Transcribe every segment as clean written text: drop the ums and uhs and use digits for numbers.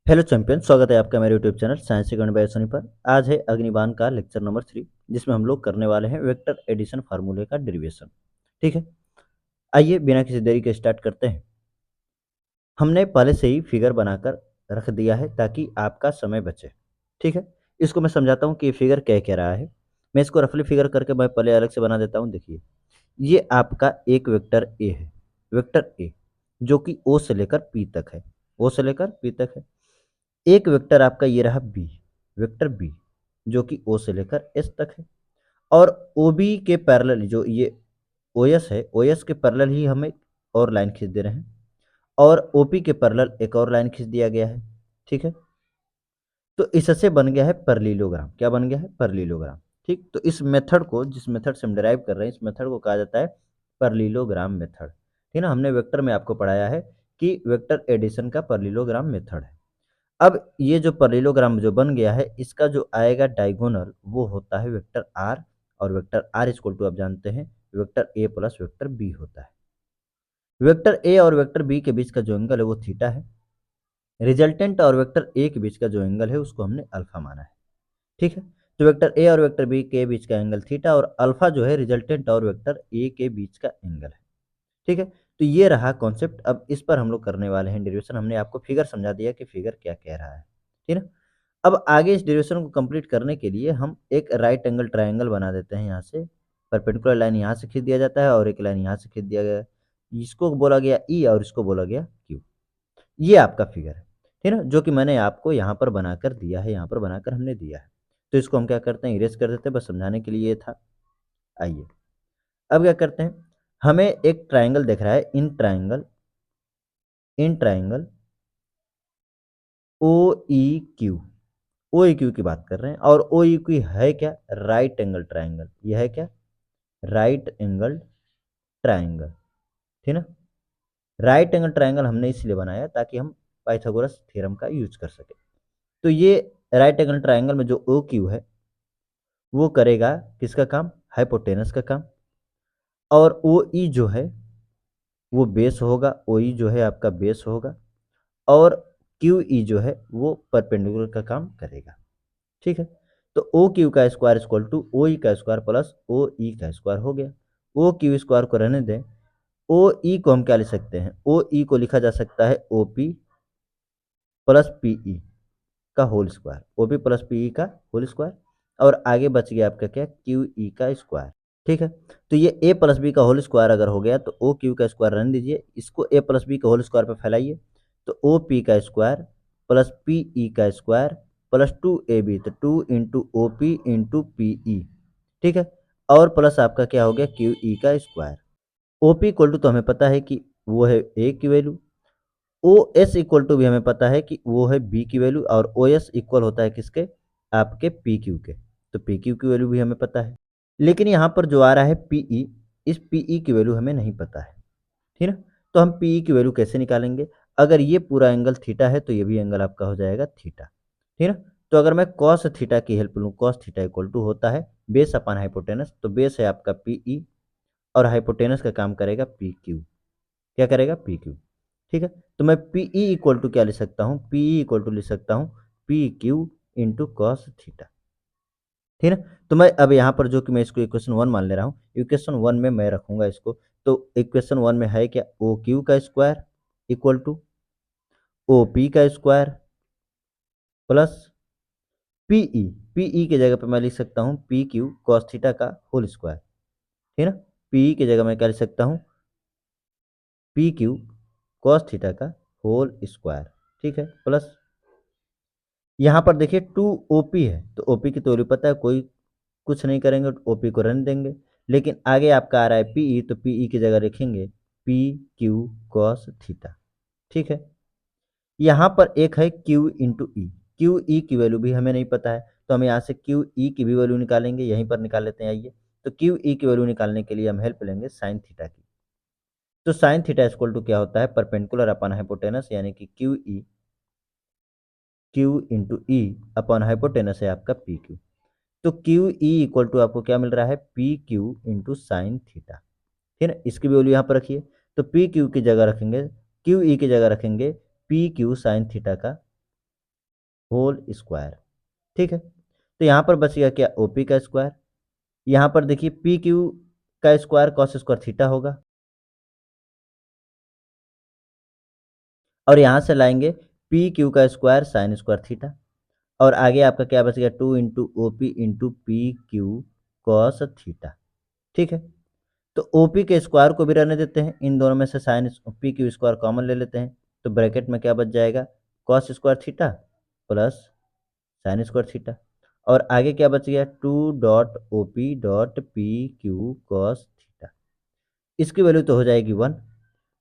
Hello champion, स्वागत है आपका मेरे YouTube channel Science Second by Soni पर। आज है अग्निबाण का लेक्चर नंबर 3, जिसमें हम लोग करने वाले हैं वेक्टर एडिशन फार्मूले का डेरिवेशन। ठीक है, आइए बिना किसी देरी के स्टार्ट करते हैं। हमने पहले से ही फिगर बनाकर रख दिया है ताकि आपका समय बचे। ठीक है, इसको मैं समझाता हूँ कि ये फिगर क्या कह रहा है। मैं इसको रफली फिगर करके मैं पहले अलग से बना देता हूँ। देखिए, ये आपका एक वेक्टर ए है, वेक्टर ए जो कि ओ से लेकर पी तक है, ओ से लेकर पी तक है। एक वेक्टर आपका ये रहा बी, वेक्टर बी जो कि ओ से लेकर एस तक है। और ओ बी के पैरेलल जो ये ओ एस है, ओ एस के पैरेलल ही हम एक और लाइन खींच दे रहे हैं, और ओ पी के पैरेलल एक और लाइन खींच दिया गया है। ठीक है, तो इससे बन गया है परलीलोग्राम। क्या बन गया है? परलीलोग्राम। ठीक, तो इस मेथड को, जिस मेथड से हम डिराइव कर रहे हैं, इस मेथड को कहा जाता है परलीलोग्राम मेथड। ठीक ना, हमने वेक्टर में आपको पढ़ाया है कि वेक्टर एडिशन का परलीलोग्राम मेथड है। अब ये जो पैरेललोग्राम जो बन गया है, इसका जो आएगा डायगोनल वो होता है वेक्टर आर, और वेक्टर आर इक्वल टू आप जानते हैं vector A plus vector B होता है। वेक्टर ए और वेक्टर बी के बीच का जो एंगल है वो थीटा है। रिजल्टेंट और वेक्टर ए के बीच का जो एंगल है उसको हमने अल्फा माना है। ठीक है, तो वेक्टर ए और वेक्टर बी के बीच का एंगल थीटा, और अल्फा जो है रिजल्टेंट और वेक्टर ए के बीच का एंगल है। ठीक है, तो ये रहा कॉन्सेप्ट। अब इस पर हम लोग करने वाले हैं डेरिवेशन। हमने आपको फिगर समझा दिया कि फिगर क्या कह रहा है। ठीक है, अब आगे इस डेरिवेशन को कंप्लीट करने के लिए हम एक राइट एंगल ट्रायंगल बना देते हैं। यहाँ से परपेंडिकुलर लाइन यहाँ से खींच दिया जाता है और एक लाइन यहाँ से खींच दिया गया। इसको बोला गया ई और इसको बोला गया क्यू। ये आपका फिगर है, ठीक है ना, जो कि मैंने आपको यहाँ पर बनाकर दिया है, यहाँ पर बनाकर हमने दिया है। तो इसको हम क्या करते हैं, इरेज कर देते हैं, बस समझाने के लिए ये था। आइए अब क्या करते हैं, हमें एक ट्राइंगल दिख रहा है, in triangle O E Q, O E Q की बात कर रहे हैं। और ओ ई क्यू है क्या? Right angle triangle. यह है क्या? Right angle triangle. ठीक ना, राइट एंगल ट्राइंगल हमने इसलिए बनाया ताकि हम पाइथागोरस थ्योरम का यूज कर सके। तो ये राइट एंगल ट्राइंगल में जो ओ क्यू है वो करेगा किसका काम? हाइपोटेनस का काम। और ओ ई जो है वो बेस होगा, ओ ई जो है आपका बेस होगा, और क्यू ई जो है वो परपेंडिकुलर का काम करेगा। ठीक है, तो ओ क्यू का स्क्वायर इक्वल टू ओ ई का स्क्वायर प्लस ओ ई का स्क्वायर हो गया। ओ क्यू स्क्वायर को रहने दें। ओ ई को हम क्या लिख सकते हैं? ओ ई को लिखा जा सकता है O P plus P E का whole square, O P plus P E का होल स्क्वायर। और आगे बच गया आपका क्या? क्यू ई का स्क्वायर। ठीक है, तो ये ए प्लस बी का होल स्क्वायर अगर हो गया तो ओ क्यू का स्क्वायर रहने दीजिए, इसको ए प्लस बी का होल स्क्वायर पे फैलाइए। तो ओ पी का स्क्वायर प्लस पी ई का square plus two A B, तो two into O P into P E. ठीक है, और प्लस आपका क्या हो गया? क्यू ई का square. O P equal to तो हमें पता है कि वो है ए की value. O S equal to भी हमें पता है कि वो है बी की वैल्यू, और ओ एस इक्वल होता है किसके? आपके पी क्यू के। तो पी क्यू की वैल्यू भी हमें पता है। लेकिन यहाँ पर जो आ रहा है पीई, इस पीई की वैल्यू हमें नहीं पता है। ठीक है, तो हम पीई की वैल्यू कैसे निकालेंगे? अगर ये पूरा एंगल थीटा है तो ये भी एंगल आपका हो जाएगा थीटा। ठीक है, तो अगर मैं कॉस थीटा की हेल्प लूँ, कॉस थीटा इक्वल टू होता है बेस अपान हाइपोटेनस। तो बेस है आपका पीई और हाइपोटेनस का काम करेगा पी क्यू। क्या करेगा? P Q. ठीक है, तो मैं पीई इक्वल टू क्या लिख सकता हूँ? पीई इक्वल टू लिख सकता हूँ P Q into cos theta. ठीक है, तो मैं अब यहाँ पर जो कि मैं इसको इक्वेशन 1 मान ले रहा हूँ, इक्वेशन 1 में मैं रखूंगा इसको। तो इक्वेशन 1 में है क्या? ओ क्यू का square equal to O P का स्क्वायर प्लस पीई। पीई की जगह पे मैं लिख सकता हूँ पी क्यू कॉस थीटा का होल स्क्वायर। ठीक है ना, पीई की जगह मैं क्या लिख सकता हूँ? पी क्यू कॉस थीटा का होल स्क्वायर। ठीक है, प्लस यहाँ पर देखिए टू ओपी है, तो ओपी की तो वैल्यू पता है, कोई कुछ नहीं करेंगे, ओपी को रहने देंगे। लेकिन आगे आपका आ रहा है पीई, तो पीई की जगह लिखेंगे पी क्यू कॉस थीटा। ठीक है, यहाँ पर एक है क्यू इंटू ई। क्यू ई की वैल्यू भी हमें नहीं पता है, तो हम यहाँ से क्यू ई की भी वैल्यू निकालेंगे, यहीं पर निकाल लेते हैं। आइए, तो क्यू ई की वैल्यू निकालने के लिए हम हेल्प लेंगे साइन थीटा की। तो साइन थीटा इक्वल टू क्या होता है? परपेंडिकुलर अपॉन हाइपोटेनस, यानी कि क्यू इंटू ई अपॉन हाइपोटेनस है आपका पी क्यू। तो क्यू ई इक्वल टू आपको क्या मिल रहा है? P Q into sine theta. ठीक है ना, इसकी वैल्यू यहाँ पर रखिए। तो पी क्यू की जगह रखेंगे, क्यू ई की जगह रखेंगे पी क्यू साइन थीटा का होल स्क्वायर। ठीक है, तो यहाँ पर बच गया क्या, ओपी का स्क्वायर। यहाँ पर देखिए पी क्यू का स्क्वायर कॉस स्क्वायर थीटा होगा, और यहाँ से लाएंगे पी क्यू का स्क्वायर साइन स्क्वायर थीटा, और आगे आपका क्या बच गया, 2 × OP × PQ कॉस थीटा। ठीक है, तो ओपी के स्क्वायर को भी रहने देते हैं, इन दोनों में से sine P Q square common ले लेते हैं, तो ब्रैकेट में क्या बच जाएगा, cos square theta plus sine square theta, और आगे क्या बच गया, 2.OP.PQ कॉस थीटा। इसकी वैल्यू तो हो जाएगी 1।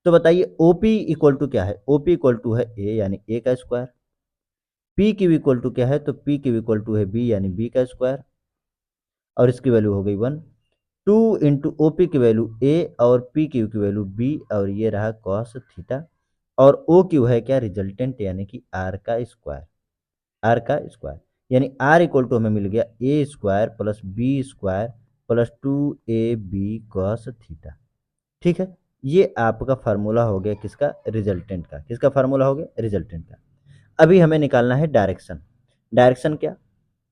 तो बताइए ओपी इक्वल टू क्या है, ओपी इक्वल टू है ए यानी ए का square, P Q equal to क्या है, तो पी क्यू इक्वल टू है बी यानी बी का स्क्वायर, और इसकी वैल्यू हो गई 1। 2 × OP की वैल्यू ए और पी क्यू की वैल्यू बी, और ये रहा कॉस थीटा, और ओ क्यू है क्या, रिजल्टेंट यानी कि आर का स्क्वायर, आर का स्क्वायर, यानी आर इक्वल टू हमें मिल गया A square plus B square plus 2AB cos theta. ठीक है, ये आपका फार्मूला हो गया किसका, रिजल्टेंट का, किसका फार्मूला हो गया, रिजल्टेंट का। अभी हमें निकालना है डायरेक्शन। डायरेक्शन क्या,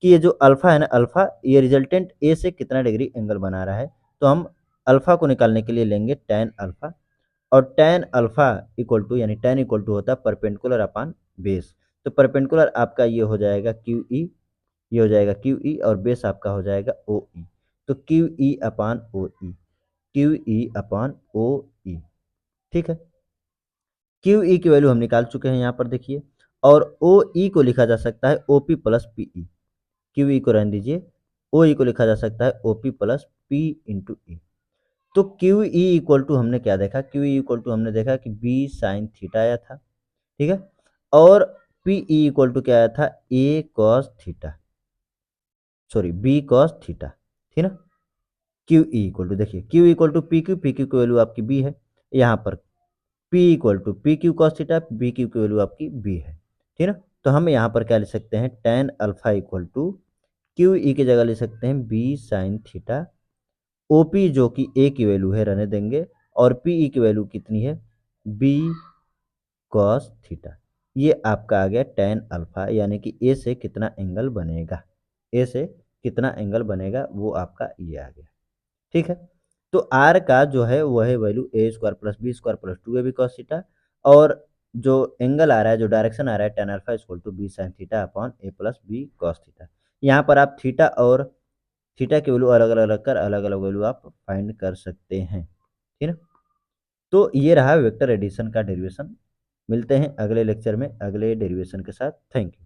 कि ये जो अल्फा है ना, अल्फा ये रिजल्टेंट ए से कितना डिग्री एंगल बना रहा है, तो हम अल्फा को निकालने के लिए लेंगे टेन अल्फा, और टेन अल्फा इक्वल टू, यानी टेन इक्वल टू होता है परपेंडिकुलर अपान बेस, तो परपेंडिकुलर आपका ये हो जाएगा क्यू ई, ये हो जाएगा क्यू ई, और बेस आपका हो जाएगा ओ ई, तो क्यू ई अपान ओ ई, क्यू ई अपान ओ ई। ठीक है, क्यू ई की वैल्यू हम निकाल चुके हैं यहाँ पर देखिए, और ओ ई को लिखा जा सकता है O P plus P E, Q E को रहने दीजिए, ओ ई को लिखा जा सकता है O P plus P into E. तो क्यू ई इक्वल टू हमने क्या देखा, क्यू ई इक्वल टू हमने देखा कि बी साइन थीटा आया था। ठीक है, और पी ई इक्वल टू क्या आया था, A cos theta, sorry B cos theta. ठीक है ना, क्यू ई इक्वल टू देखिए, Q equal to P Q, P Q की वैल्यू आपकी बी है, यहाँ पर P equal to P Q cos theta, B Q की वैल्यू आपकी बी है। ठीक है ना, तो हम यहाँ पर क्या लिख सकते हैं, tan alpha equal to Q E की जगह लिख सकते हैं B sine theta, O P जो कि ए की वैल्यू है रहने देंगे, और पी ई की वैल्यू कितनी है, बी कॉस थीटा। ये आपका आ गया टेन अल्फा, यानी कि ए से कितना एंगल बनेगा, ए से कितना एंगल बनेगा वो आपका ये आ गया। ठीक है, तो आर का जो है वह है value A square plus B square plus 2AB cos theta, और जो एंगल आ रहा है, जो डायरेक्शन आ रहा है, tan alpha equal to B sine theta upon A plus B cos theta. यहाँ पर आप थीटा और थीटा की वैल्यू अलग अलग रखकर अलग अलग वैल्यू आप फाइंड कर सकते हैं। ठीक है, तो ये रहा वेक्टर एडिशन का डेरिवेशन। मिलते हैं अगले लेक्चर में अगले डेरिवेशन के साथ। Thank you.